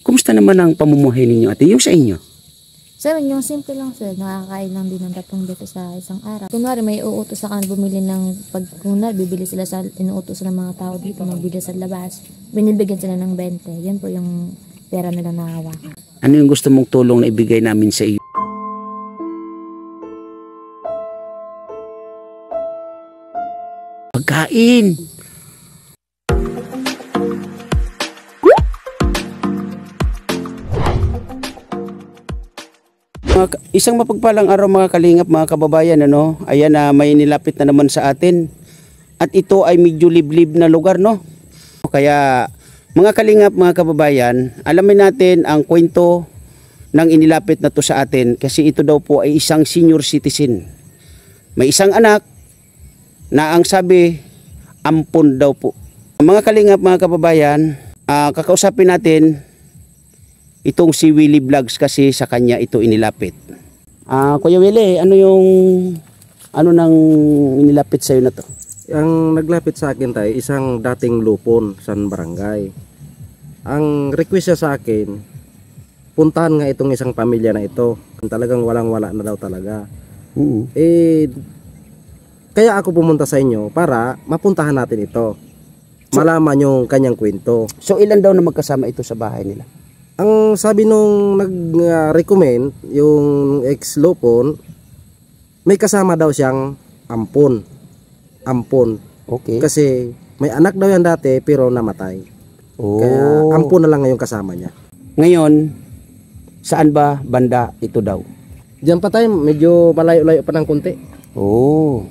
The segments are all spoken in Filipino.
Kumusta naman ang pamumuhay ninyo ate? Yung sa inyo? Sir, yung simple lang sir, nakakain lang din ng 3 beses sa isang araw. Kunwari may uutos sa kan bumili ng pagkunwari, bibili sila sa inuutos ng mga tao dito, magbili sa labas. Binibigyan sila ng 20. Yan po yung pera nila nahawakan. Ano yung gusto mong tulong na ibigay namin sa iyo? Pagkain! Isang mapagpalang araw mga kalingap, mga kababayan, ano? Ayan na may nilapit na naman sa atin. At ito ay medyo liblib na lugar, no? Kaya mga kalingap, mga kababayan, alamin natin ang kwento ng inilapit na to sa atin kasi ito daw po ay isang senior citizen. May isang anak na ang sabi, ampon daw po. Mga kalingap, mga kababayan, kakausapin natin itong si Willie Vlogs kasi sa kanya ito inilapit. Kuya Willie, ano nang inilapit sa'yo na to? Ang naglapit sa akin tayo, isang dating lupon sa barangay. Ang request niya sa akin, puntahan nga itong isang pamilya na ito. Talagang walang-wala na daw talaga. Kaya ako pumunta sa inyo para mapuntahan natin ito. Malaman yung kanyang kwento. So ilan daw na magkasama ito sa bahay nila? Ang sabi nung nag-recommend, yung ex-lupon, may kasama daw siyang ampon. Ampon. Okay. Kasi may anak daw yan dati pero namatay. Oh. Kaya ampon na lang ngayon kasama niya. Ngayon, saan ba banda ito daw? Diyan pa tayo, medyo malayo-layo pa ng konti. Oh.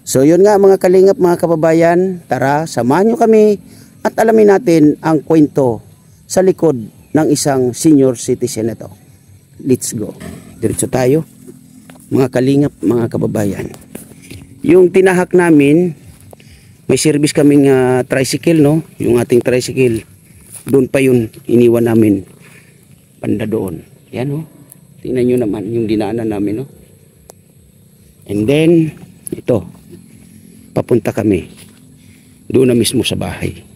So yun nga mga kalingap, mga kababayan, tara, samahan nyo kami at alamin natin ang kwento sa likod ng isang senior citizen na to. Let's go. Diretso tayo. Mga kalingap, mga kababayan. Yung tinahak namin, may service kaming tricycle, no? Yung ating tricycle. Doon pa yun, iniwan namin. Banda doon. Yan, no? Tingnan nyo naman yung dinaanan namin, no? And then, ito. Papunta kami. Doon na mismo sa bahay.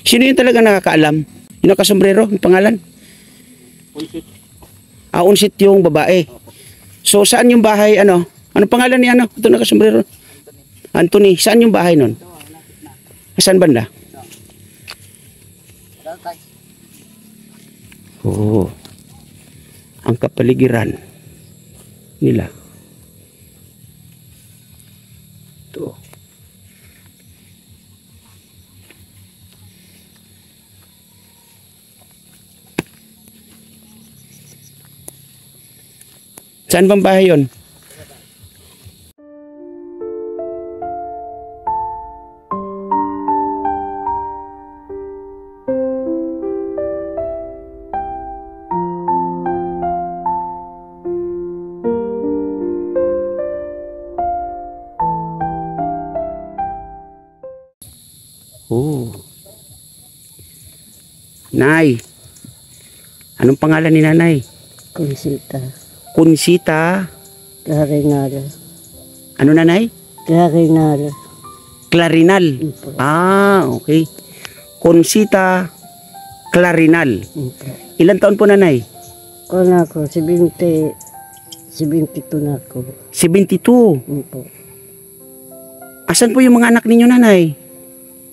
Sino yung talaga nakakaalam? Yung nakasombrero, yung pangalan? Unsit. Unsit yung babae. So, saan yung bahay, ano? Anong pangalan ni ano? Ito nakasombrero. Anthony. Saan yung bahay nun? Saan banda? Oo. Ang kapaligiran nila. Ito. Saan bang bahay yun? Oh. Nay. Anong pangalan ni nanay? Consulta. Consita. Clarinal. Ano nanay? Clarinal. Clarinal. Okay. Consita Clarinal. Ilan taon po nanay? Kung ako, 72 na ako. 72. Opo. Asan po yung mga anak ninyo nanay?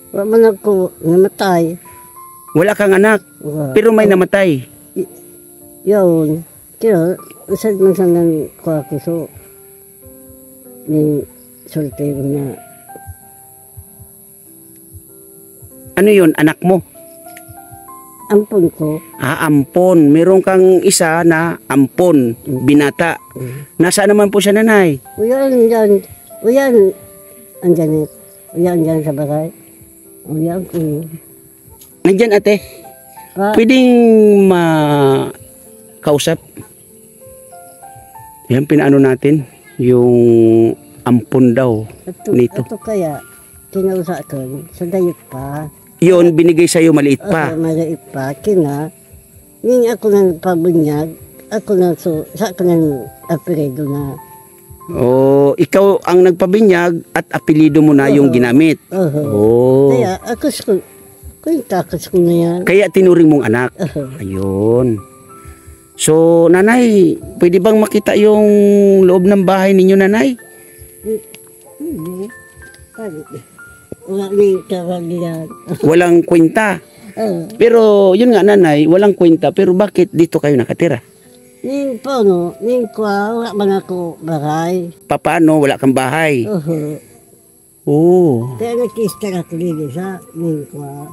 Wala man ako namatay. Wala kang anak, pero may namatay. Yun. Kaya, usad man sa nang ko ako so, ni soltero na. Ano yun, anak mo? Ampon ko. Ampon. Meron kang isa na ampon, binata. Nasaan naman po siya nanay? Uyan dyan. Uyan. Andyan eh. Uyan dyan sa bahay. Uyan ko yun. Nandyan ate. Pwedeng makausap. Yan pinaano natin. Yung ampon daw nito. Ato kaya, kinausa ko sa dayot pa. Yun, binigay sa'yo maliit pa. Maliit pa. Kina, yung ako nang pabunyag, ako na sa ako nang apelido na Oh, ikaw ang nagpabinyag at apelido mo na yung ginamit. Oh. Kaya ako ko, takas ko na yan. Kaya tinuring mong anak. Oo. Ayun. So, nanay, pwede bang makita yung loob ng bahay ninyo, nanay? Hindi. Wala rin kawagian. Walang kwenta. Pero, yun nga, nanay, walang kwenta. Pero bakit dito kayo nakatira? Ning pono, ning kwa, wala man ako bahay. Paano? Wala kang bahay. Oo. Oh. Kaya nakista ako dito sa ning kwa.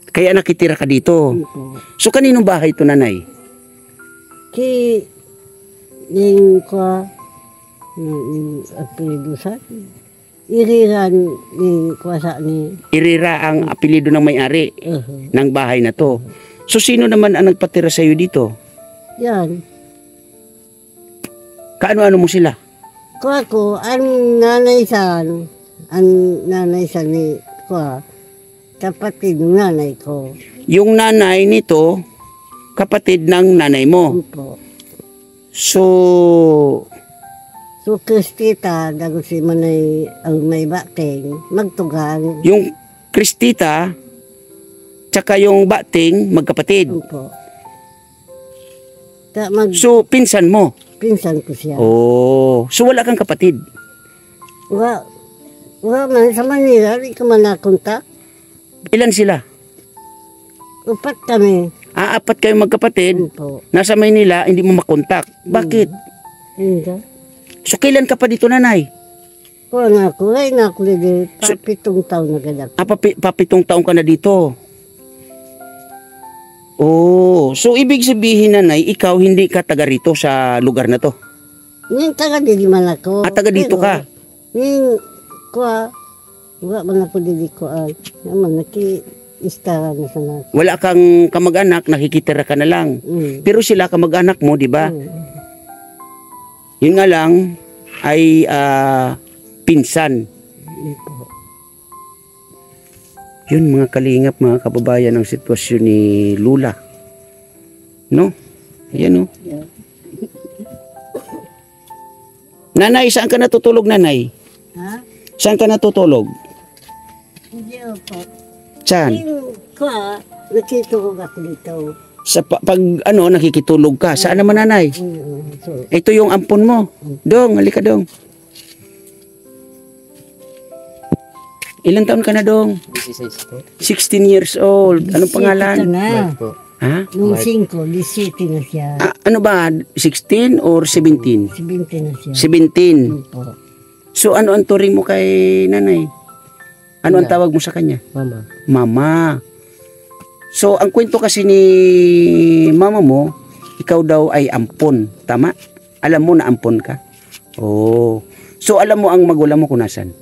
Kaya nakitira ka dito. Iko. So, kaninong bahay to, nanay? Ki ning kwa, ning apelido sa iriran ning kwa sa ni. Irira ang apelido ng may-ari ng bahay na to. So, sino naman ang nagpatira sa iyo dito? Yan. Kaano-ano mo sila? Kwa ko, ang nanay san ni kwa, kapatid ng nanay ko. Yung nanay nito, kapatid ng nanay mo. Opo. So, So, Kristita, dago si manay ang may bating, magtugan. yung Kristita, tsaka yung Bating, magkapatid. Opo. So, pinsan mo. Pinsan ko siya. Oh, so wala kang kapatid. Wa man sa Manila, di ka man nakontak. Ilan sila? Upat kami. Apat kayong magkapatid. Opo. Nasa Maynila, hindi mo makontak. Bakit? Hindi. So, kailan ka pa dito, nanay? Kuha na ako, ay na ako dito, 7 taon na gadak. Papitong taong ka na dito. Oh, so ibig sabihin, nanay, ikaw hindi ka taga rito sa lugar na to. Ning taga dili man ako. Taga dito ka? Ning kuha, wa man ako dili ko ay. Naman naki-istara na sana. Wala kang kamag-anak, nakikitira ka na lang. Pero sila kamag-anak mo, di ba? Yun nga lang ay pinsan. Yun mga kalingap, mga kababayan, ang sitwasyon ni Lula. No? Ayan, no? Yeah. Nanay, saan ka natutulog, nanay? Ha? Saan ka natutulog? Hindi ako. Saan? Ning kuha, nakitulog ako dito. Sa pag ano, nakikitulog ka. Saan naman, nanay? So, Ito yung ampon mo. Dong, halika dong. Ilan taon ka na, dong? 16 po. 16 years old. Anong Ito pangalan? na. Po. Ha? Nung 5, 17 na siya. Ano ba? 16 or 17? 17 na siya. 17. Opo. So ano ang turing mo kay nanay? Ano ang tawag mo sa kanya? Mama. Mama. So ang kwento kasi ni mama mo, ikaw daw ay ampon. Tama? Alam mo na ampon ka? Oh. So alam mo ang magulang mo kung nasan?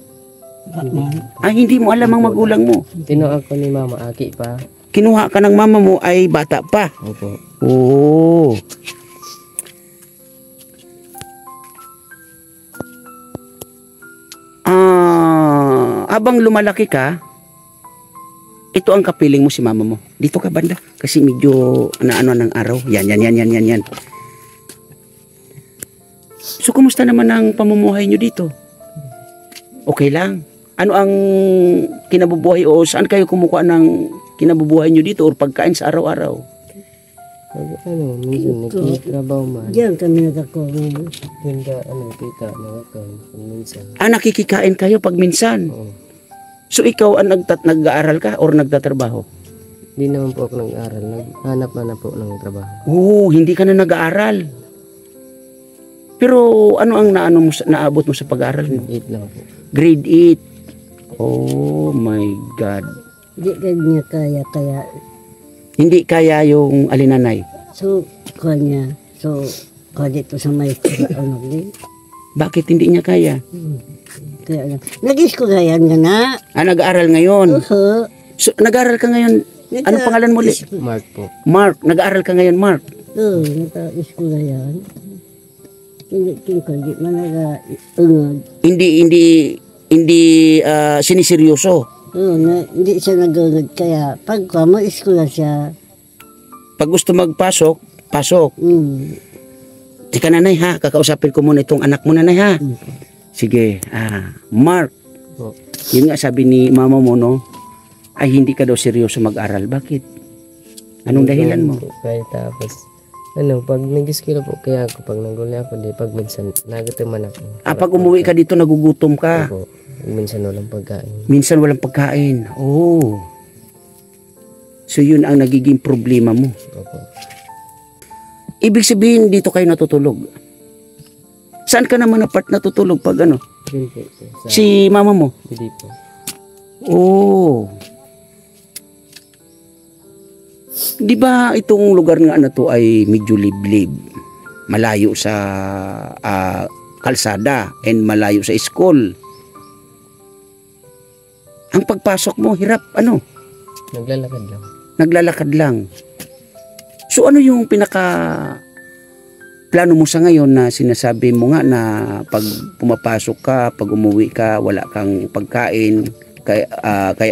Ay, hindi mo alam ang magulang mo. Tinuag ko ni mama, aki pa. Kinuha ka ng mama mo ay bata pa. Opo. Oh. Habang lumalaki ka, ito ang kapiling mo si mama mo. Dito ka banda kasi medyo ano ng araw. Yan. So kumusta naman ang pamumuhay nyo dito? Okay lang. Ano ang kinabubuhay o saan kayo kumukuha ng kinabubuhay nyo dito or pagkain sa araw-araw? Minsan nagtitrabaho man. Diyan kami nagkakuha. Ganda, kita, nakakain. Minsan. Nakikikain kayo pag minsan. Oo. So ikaw ang nag-aaral ka or nagtatrabaho? Hindi naman po ako nag-aaral. Naghanap na po ng trabaho. Oh, hindi ka na nag-aaral. Pero ano ang naabot mo sa pag-aaral mo? 8 lang po. Grade 8. Oh my God. Hindi ganyan kaya. Hindi kaya yung alinanay. So, kuha niya. So, kuha dito sa maestro. Din. Bakit hindi niya kaya? Kaya lang. Nag-iskulayan nga na. Nag-aaral ngayon. Oo. So, nag-aaral ka ngayon. Anong pangalan mo? Mark po. Mark. Nag-aaral ka ngayon, Mark. Oo, nag-iskulayan. Hindi man nag-ungod. Hindi siniseryoso. Oo, hindi siya nag-ungod. Kaya pag kuha mo, iskula siya. Pag gusto magpasok, pasok. Teka nanay ha, kakausapin ko muna itong anak mo nanay ha. Sige, Mark. Po. Yun nga sabi ni mama mo no, ay hindi ka daw seryoso mag-aral. Bakit? Anong dahilan mo? Kaya tapos, pag nag-skill po, kaya ako pag naguli ako, di pag minsan, nagatiman ako. Pag umuwi ka dito, nagugutom ka. Opo. Minsan walang pagkain. Minsan walang pagkain. Oh. So yun ang nagiging problema mo. Opo. Ibig sabihin dito kayo natutulog. Saan ka naman natutulog pag ano? Yun po. Sa, Si mama mo? hindi po. Oh. Di ba itong lugar nga na to ay medyo liblib? Malayo sa kalsada and malayo sa school. Ang pagpasok mo, hirap, ano? Naglalakad lang. Naglalakad lang. So ano yung pinaka plano mo sa ngayon na sinasabi mo nga na pag pumapasok ka, pag umuwi ka, wala kang pagkain, kaya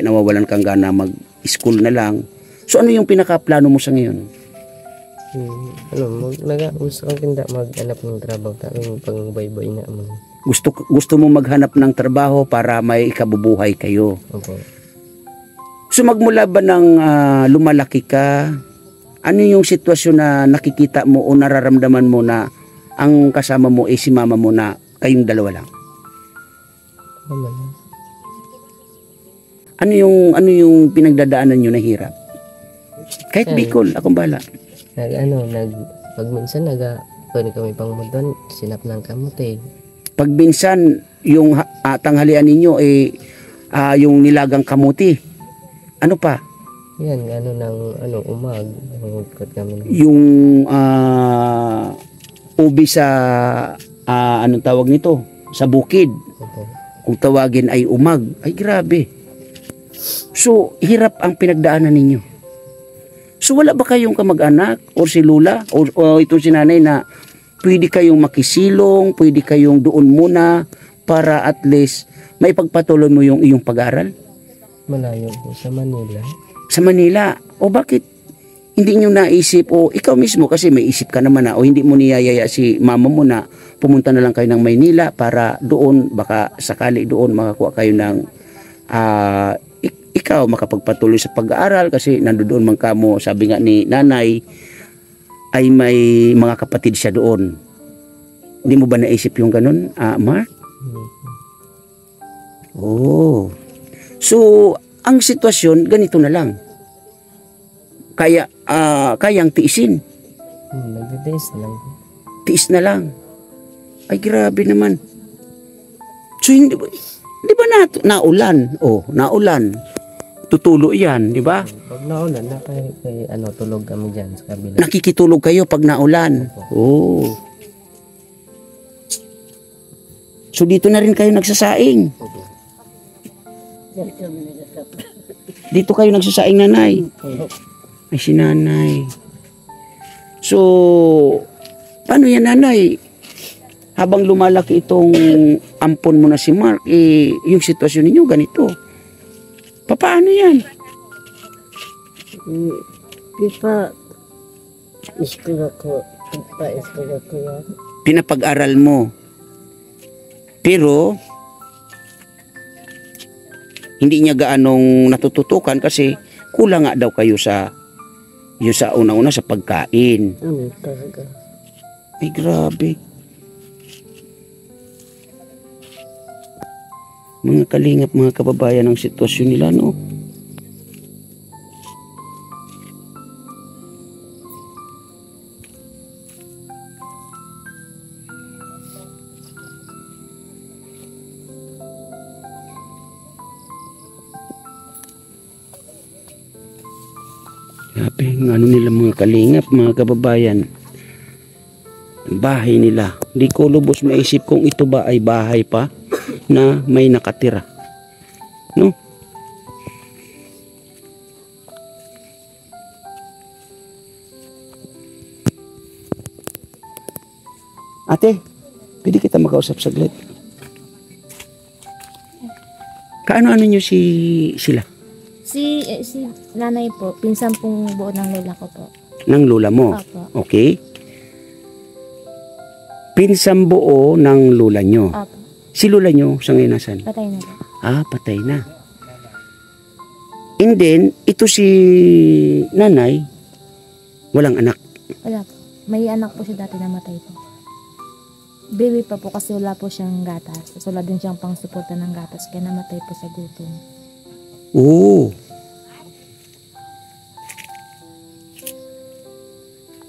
nawawalan kang gana mag-school na lang. So ano yung pinaka plano mo sa ngayon? Gusto kong tinda mag-anap ng trabaho. Tapos pang baybay na mo. Gusto mo maghanap ng trabaho para may ikabubuhay kayo. Opo. So magmula ba ng lumalaki ka, ano yung sitwasyon na nakikita mo o nararamdaman mo na ang kasama mo si mama mo na kayong dalawa lang? Tama lang. Ano yung pinagdadaanan nyo na hirap? Kahit Bicol, akong bala. Pag minsan pwede kami pang mudon, sinap ng kamote. Pag minsan yung tanghalian ninyo yung nilagang kamuti. Ano pa? Yan, umag. Nangungkot kami. Yung ubi sa anong tawag nito? Sa bukid. Opo. Kung tawagin ay umag. Ay grabe. So, hirap ang pinagdaanan ninyo. So, wala ba kayong kamag-anak o si Lula o itong si nanay na pwede kayong makisilong, pwede kayong doon muna para at least may pagpatuloy mo yung iyong pag-aaral? Malayo po sa Manila. Sa Manila. O bakit hindi nyo naisip o ikaw mismo kasi may isip ka naman na o hindi mo niyayaya si mama mo na pumunta na lang kayo ng Maynila para doon baka sakali doon makakuha kayo ng ikaw makapagpatuloy sa pag-aaral kasi nandoon man kamo, sabi nga ni nanay ay may mga kapatid siya doon. Hindi mo ba naisip yung ganun, Mark? Hindi po. Oh. So, ang sitwasyon ganito na lang. Kayang tiisin. Nagtitiis lang. Tiis na lang. Ay grabe naman. So hindi ba naulan? Oh, naulan. Tutulo 'yan, di ba? Pag naulan na tulog kami diyan sa kabila. Nakikitulog kayo pag naulan. Oh. So dito na rin kayo nagsasaing. Dito kayo nagsasaing, nanay. Ay si nanay. So paano yan, nanay? Habang lumalaki itong ampon mo na si Mark, yung sitwasyon ninyo ganito. Paano yan? Iskula ko yan. Pinapag-aral mo. Pero hindi niya gaanong natututukan kasi kulang nga daw kayo sa una-una sa pagkain. Talaga. Ay grabe. Mga kalingap, mga kababayan ang sitwasyon nila, no? Grabe, ang ano nila mga kalingap, mga kababayan. Ang bahay nila. Hindi ko lubos maisip kung ito ba ay bahay pa na may nakatira. No? Ate, pwede kita makausap saglit. Kaano-ano nyo sila? Si nanay po, pinsan pong buo ng lola ko po. Ng lola mo? Opo. Okay. Pinsang buo ng lula nyo. Opo. Si lula nyo sa ngayon nasan? Patay na po. Ah, patay na. And then, ito si nanay, walang anak. Wala po. May anak po siya dati na matay po. Baby pa po kasi wala po siyang gatas. So, wala din siyang pang-suporta ng gatas kaya namatay po sa gutom. Oo.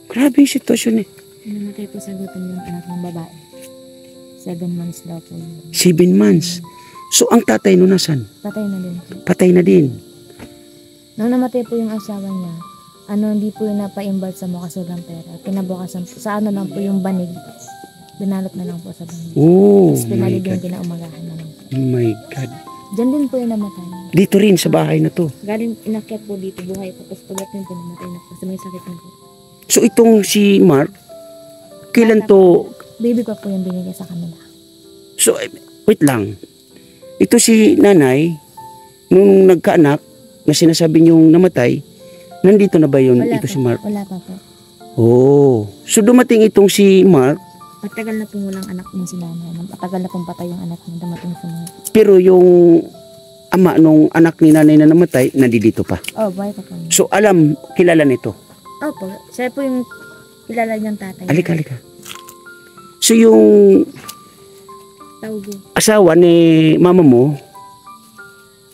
Grabe yung sitwasyon eh. Namatay po sa gutom yung anak ng babae. 7 months daw po yun. 7 months. So, ang tatay no nasan? Patay na din po. Patay na din. Nung namatay po yung asawa niya, hindi po yung napaimbal sa mukha ng pera. Kinabukasan po, sa lang po yung banig. Binalot na lang po sa banig. Oh Tapos my pinalig God. yung kinaumagahan na lang. Oh my God. Diyan din po yung namatay. Dito rin sa bahay na to. Galing inakyat po dito, buhay po. Tapos pagdating po namatay na po. Kasi may sakit na po. So, itong si Mark, kailan to? Baby ko po yung binigay sa kanila. So, wait lang. Ito si nanay, nung nagkaanak, na sinasabi niyong namatay, nandito na ba yun? Wala Ito pa, si Mark? Wala pa po. Oh. So, dumating itong si Mark, Matagal na pong walang anak ng sinanay. Matagal na pong patay yung anak niya dumating sa mga. pero yung ama nung anak ni nanay na namatay, nandito pa. Oh, buhay pa po. So, kilala nito. Opo, siya po yung kilala niyang tatay. Alika. So, yung Taugo. asawa ni mama mo,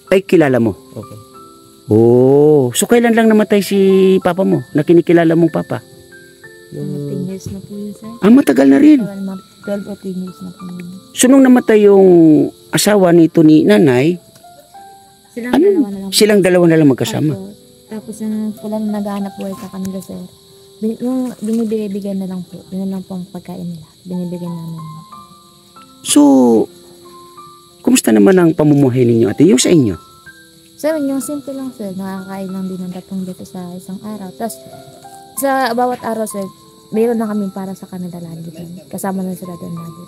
ay kilala mo. Okay. Oh. So, kailan lang namatay si papa mo, na kinikilala mong papa? Mga 10 years na po yun, sir. Ah, matagal na rin. Tagal, mga 12 o 10 years na po yun. So, nung namatay yung asawa nito ni nanay, Silang Ano? dalawa na lang. silang dalawa na lang magkasama. Opo. Tapos yung pula na naghahanap buhay sa kanila, sir. Yung binibigay-bigay na lang po. Yun na lang po ang pagkain nila. Binibigay namin. So, kumusta naman ang pamumuhay ninyo ate? Yung sa inyo? Sir, yung simple lang, sir. Nakakain lang din ng 3 dito sa isang araw. Tapos, sa bawat araw, sir, mayroon na kami para sa kanila lagi din. Kasama na sila doon lagi.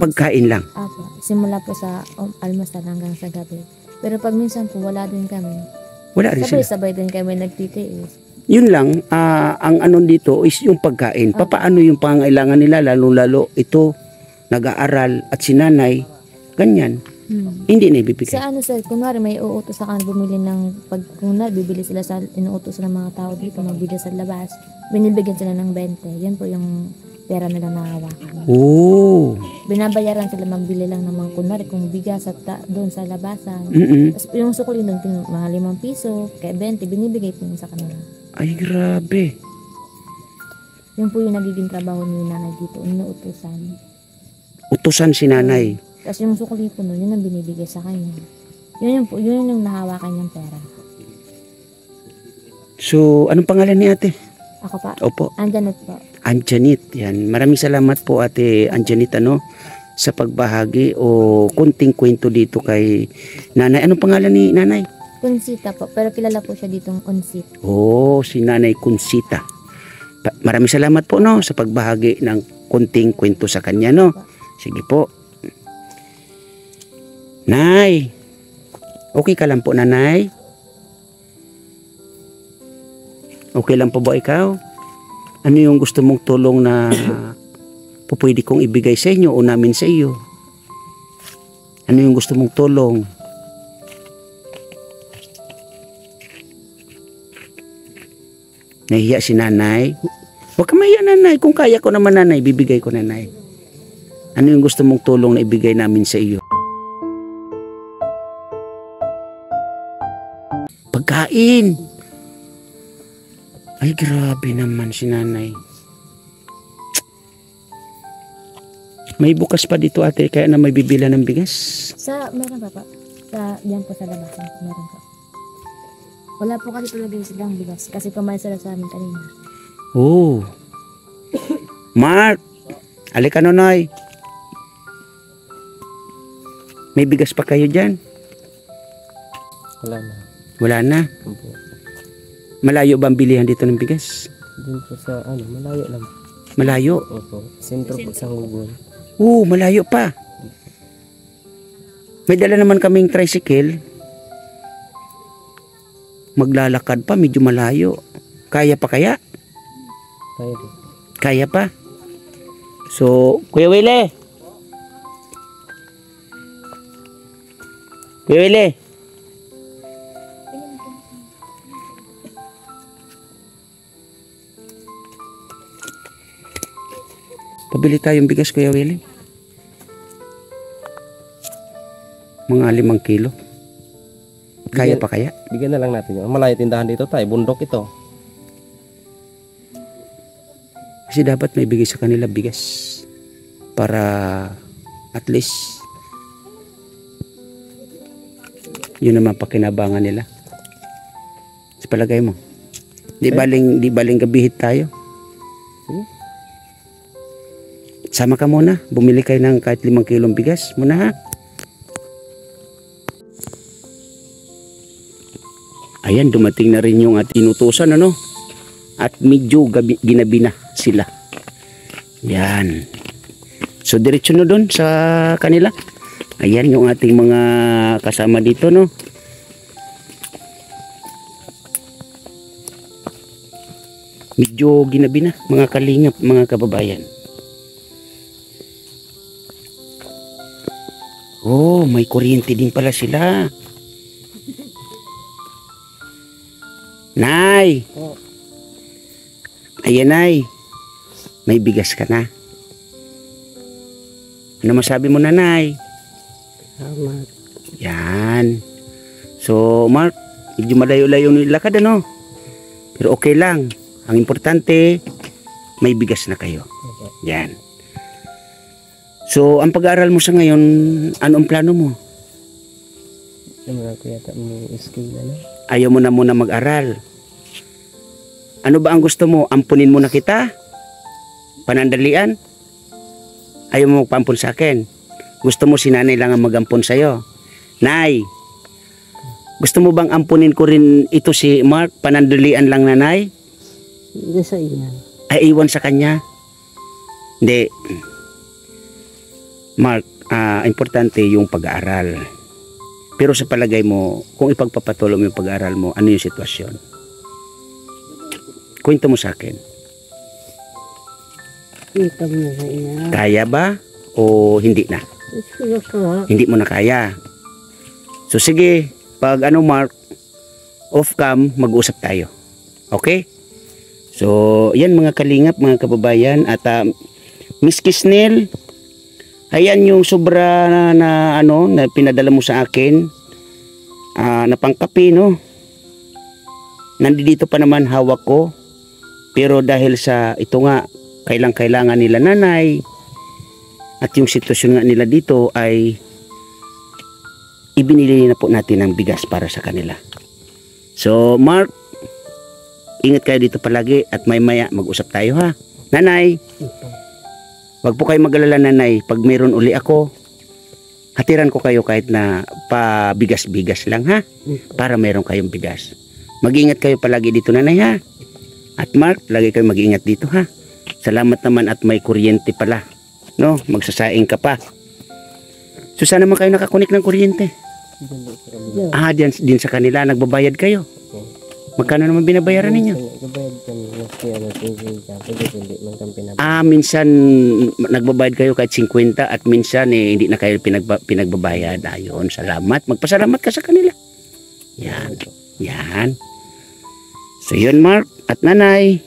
Pagkain lang. Apo. Simula po sa almusal hanggang sa gabi. Pero pag minsan po, wala din kami. Wala rin sila. Sabay-sabay din kami nagtitiis. Yun lang, ang ano dito is yung pagkain. Papaano yung pangailangan nila, lalo-lalo ito, nag-aaral at si nanay, ganyan. Hindi na ibibigay. Sa ano, sir, kunwari may uutos sa kanila bumili ng kunwari bibili sila sa inuutos ng mga tao dito, magbili sa labas. Binibigyan sila ng 20. Yan po yung pera nila nahawakan. Oh. Binabayaran sila magbili lang ng mga kunwari kung bigas at doon sa labasan. Mm-mm. Tapos yung sukli doon, mga 5 piso, kaya 20, binibigay po yun sa kanila. Ay, grabe. Yun po yung nagiging trabaho ni nanay dito, inuutosan. Utusan si nanay. Tapos yung sukli po nun, yun ang binibigay sa kanya. Yun yung nahawakan niyang pera. So, anong pangalan ni ate? Ako pa, Opo. Anjanet po. Anjanit. Yan. Maraming salamat po ate Anjanit sa pagbahagi o kunting kwento dito kay nanay. Anong pangalan ni nanay? Consita po, pero kilala po siya ditong Onsit. Oh, si Nanay Consita. Maraming salamat po sa pagbahagi ng kunting kwento sa kanya Sige po. Nay. Okay ka lang po, nanay? Okay lang po ba ikaw? Ano yung gusto mong tulong na pwede kong ibigay sa inyo o namin sa iyo? Ano yung gusto mong tulong? Nahiya si nanay. Huwag ka mahiya, nanay. Kung kaya ko naman, nanay, bibigay ko, nanay. Ano yung gusto mong tulong na ibigay namin sa iyo? Pagkain. Ay, grabe naman si nanay. May bukas pa dito ate, kaya na may bibila ng bigas. Meron pa po. Diyan po sa labasan. Meron po. Wala po kasi talaga silang bigas. Kasi kumain sila sa amin kanina. Oh. Mark. Halika nonoy. May bigas pa kayo dyan? Wala na. Wala na. Opo. Malayo ba ang bilihan dito ng bigas? Doon po sa malayo lang. Malayo. Opo. Sentro po sa Hugon. Malayo pa. May dala naman kaming tricycle. Maglalakad pa, medyo malayo. Kaya pa kaya? Kaya po. Kaya pa. So, Kuya Willie. Kuya Willie. Pabili tayong bigas, Kuya Willie. Mga 5 kilo. Kaya pa kaya? Bigyan na lang natin yun. Malayo tindahan dito tayo. Bundok ito. Kasi dapat may bigay sa kanila bigas. Para at least yun naman pakinabangan nila. Sa palagay mo. Di baling gabihit tayo. Sama ka muna. Bumili kayo ng kahit 5 kilong bigas muna ha. Ayan, dumating na rin yung ating inutusan, ano? At medyo ginabi na sila. Yan. So, diretso na doon sa kanila. Ayan yung ating mga kasama dito, no? Medyo ginabi na, mga kalingap, mga kababayan. Oh, may kuryente din pala sila. Nay! Ayan, Nay. May bigas ka na. Ano masabi mo na, Nay? Salamat. Yan. So, Mark, medyo malayo-layo nilakad, ano? Pero okay lang. Ang importante, may bigas na kayo. Yan. So, ang pag-aaral mo sa ngayon, ano ang plano mo? Naman ako yata mo school na. Ayaw mo na muna mag-aral. Ano ba ang gusto mo? Ampunin mo na kita? Panandalian? Ayaw mo magpaampun sa akin? Gusto mo si nanay lang ang magampun sa'yo? Nay, gusto mo bang ampunin ko rin ito si Mark? Panandalian lang, nanay? Hindi sa inyo. Ay, iwan sa kanya? Hindi. Mark, importante yung pag-aaral. Pero sa palagay mo, kung ipagpapatuloy mo yung pag-aaral mo, ano yung sitwasyon? Kwento mo sa akin. Ito mo sa inyo. Kaya ba o hindi na? Siguro ko. Hindi mo na kaya. So sige, pag Mark, off cam, mag-usap tayo. Okay? So, yan mga kalingap, mga kababayan. At Miss Kisnel, ayan yung sobra na pinadala mo sa akin. Na pangkapi, no? Nandito pa naman hawak ko. Pero dahil sa ito nga, kailangan nila nanay at yung sitwasyon nga nila dito ay ibinili na po natin ng bigas para sa kanila. So, Mark, ingat kayo dito palagi at maya mag-usap tayo ha. Nanay, wag po kayo mag-alala, nanay. Pag meron uli ako, hatiran ko kayo kahit na pabigas-bigas lang ha. Para meron kayong bigas. Mag-ingat kayo palagi dito, nanay ha. At Mark, lagi kayo mag-ingat dito ha. Salamat naman at may kuryente pala. No, magsasaing ka pa. So sana naman kayo nakakunik ng kuryente. Diyan din sa kanila nagbabayad kayo. Magkano naman binabayaran ninyo? Kabayad kan maski ano 50 pwede hindi man kang pinabay. Minsan nagbabayad kayo kahit 50 at minsan hindi na kayo pinagbabayad. Ayun, salamat. Magpasalamat ka sa kanila. Yan. Yan. So yun, Mark at nanay,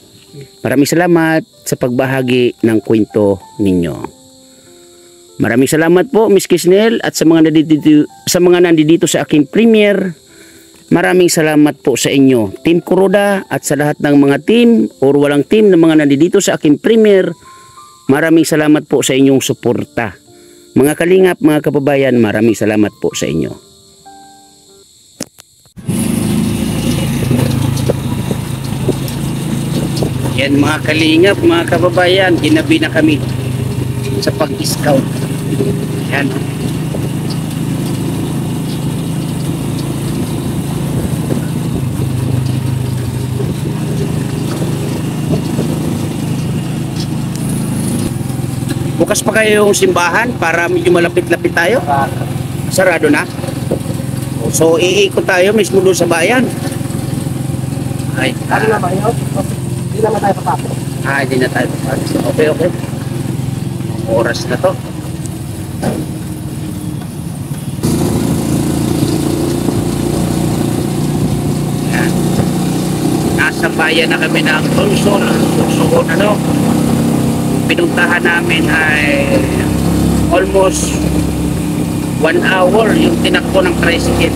maraming salamat sa pagbahagi ng kwento ninyo. Maraming salamat po, Miss Kisnel, at sa mga nandito sa aking premiere. Maraming salamat po sa inyo, Team Kuroda, at sa lahat ng mga team or walang team na mga nandito sa aking premiere. Maraming salamat po sa inyong suporta. Mga kalingap, mga kababayan, maraming salamat po sa inyo. Yan mga kalingap, mga kababayan, ginabi na kami sa pag-scout. Yan. Bukas pa kayo yung simbahan para medyo malapit-lapit tayo. Sarado na. So iikot tayo mismo doon sa bayan. Ay, Hindi naman tayo papasok. Hindi na tayo papasok. Okay. oras na to. Yan. Nasa bayan na kami ng Tunsol. Susuon ano. Pinuntahan namin ay almost 1 hour yung tinakbo ng tricycle.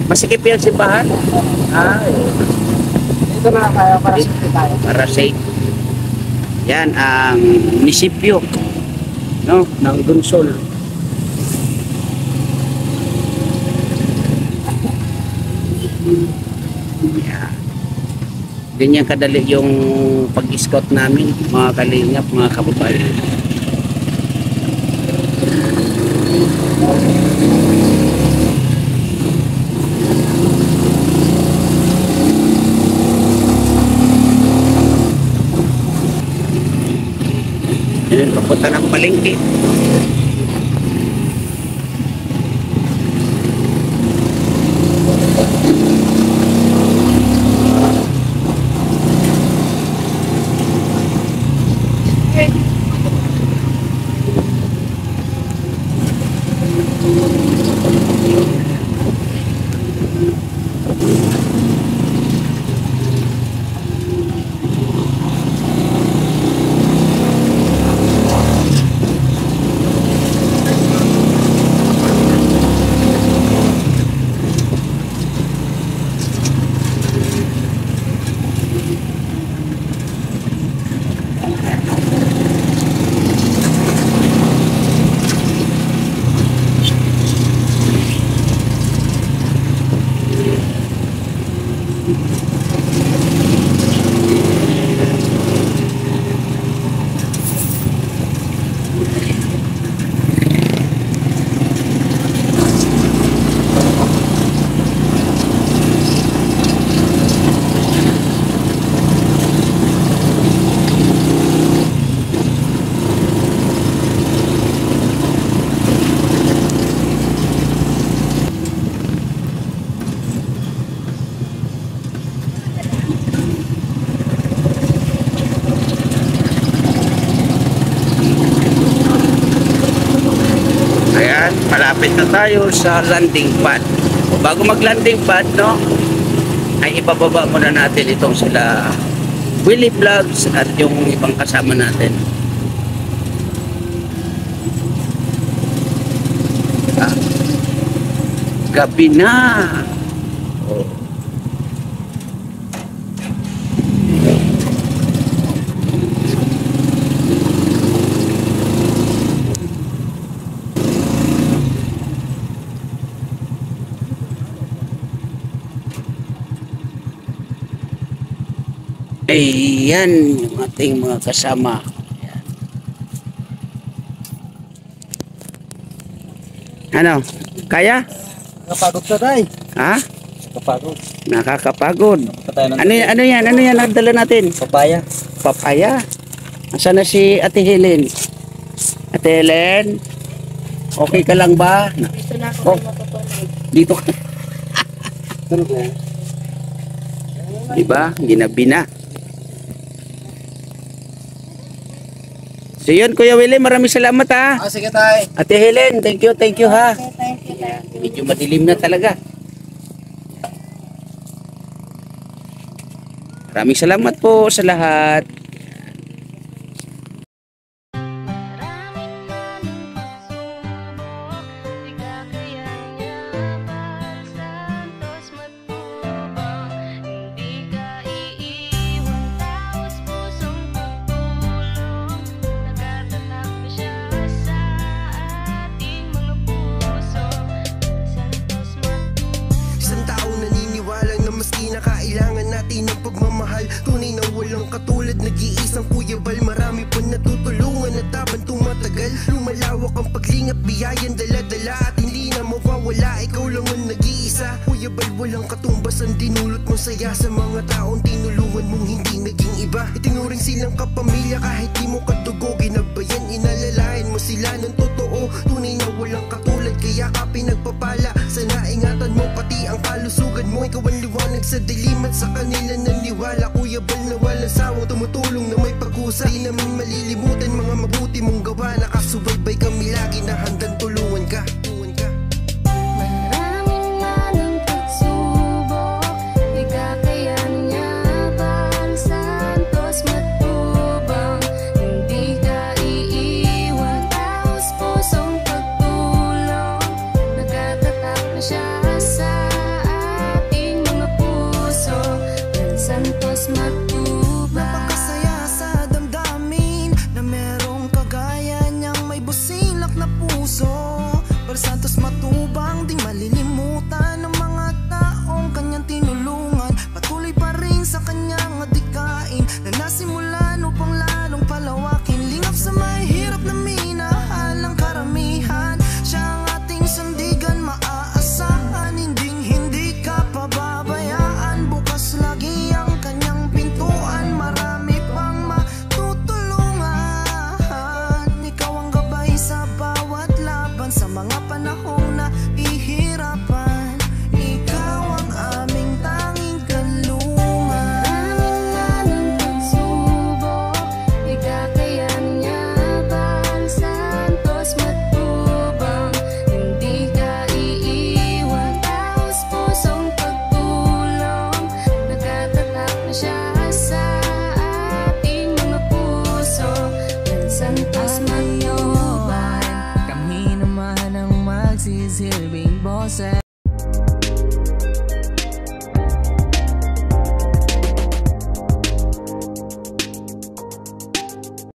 Masikip yan simbahan? Ito na kaya para sa tayo. Para safe. Yan ang munisipyo, no, ng Dunsol. Yan. Ganyan kadali yung pag-scout namin, mga kalingap, mga kababayan. Yan, papunta ng palengke. Ayan, malapit na tayo sa landing pad. Bago mag-landing pad, no, ay ibababa muna natin itong sila Willie Vlogs at yung ibang kasama natin. Ah, gabi na. Oh. Ayan yung ating mga kasama. Ayan. Ano? Kaya? Nakapagod ka, Day. Ha? Nakapagod. Nakakapagod. Patay ng Ano yan? Ano yan? Ano yan? Nagdala natin? papaya. Papaya. Nasaan na si Ate Helen? Ate Helen? Okay ka lang ba? Dito na ako Oh. matutulog. Dito ka. Diba? Ginabi na. So yun, Kuya Willie, maraming salamat ha. Sige, Tay. Ate Helen, thank you ha. Thank you. Medyo madilim na talaga. Maraming salamat po sa lahat. Isang tao naniniwala na maski na kailangan natin ng pagmamahal. Tunay na walang katulad, nag-iisang Kuya Bal. Marami pa natutulungan at habang tumatagal, lumalawak ang paglingap, biyayan dala-dala at hindi na mawawala. Ikaw lang ang nag-iisa, Kuya Bal, walang katumbas ang dinulot mo saya sa mga taong tinulungan mong hindi naging iba. Itinuring silang kapamilya kahit di mo kadugo, ginabayan, inalalayan mo sila ng totoo. Tunay na walang katulad, kaya ka pinagpapala. Sana ingatan mo pati ang kalusugan mo. Ikaw ang liwanag sa dilim at sa kanila naniwala. Kuya Bal na walang sawang tumutulong na may pag-usa. Di namin malilimutan mga mabuti mong gawa. Nakasubaybay kami lagi na handang tulungan ka. Maraming manang pagsubok, ikakayanin niya Bal Santos Matubang. Hindi ka iiwan, taos pusong pagtulong. Nagkatatak na siya sa ating mga puso. Bal Santos Matubang. Napakasaya sa damdamin na merong kagaya niyang may busilak na puso. Bal Santos Matubang, di malilimutan ng mga taong kanyang tinulungan. Patuloy pa rin sa kanyang adikain na nasimulan upang lalong palawakin. Lingap sa may hirap na minahalang karamihan. Siya ang ating sandigan, maaasahan. Hindi ka pababayaan. Bukas lagi ang kanyang pintuan. Marami pang matutulungan. Ikaw ang gabay sa bawat laban, sa mga panahong nahihirapan. Ikaw ang aming tanging kalungan. Maraming manang pagsubok, ikakayanin niya Bal Santos Matubang. Hindi ka iiwan, taos pusong pagtulong. Nagkatatak na siya sa ating mga puso. Bal Santos Matubang. Kami naman ang magsisilbing boses.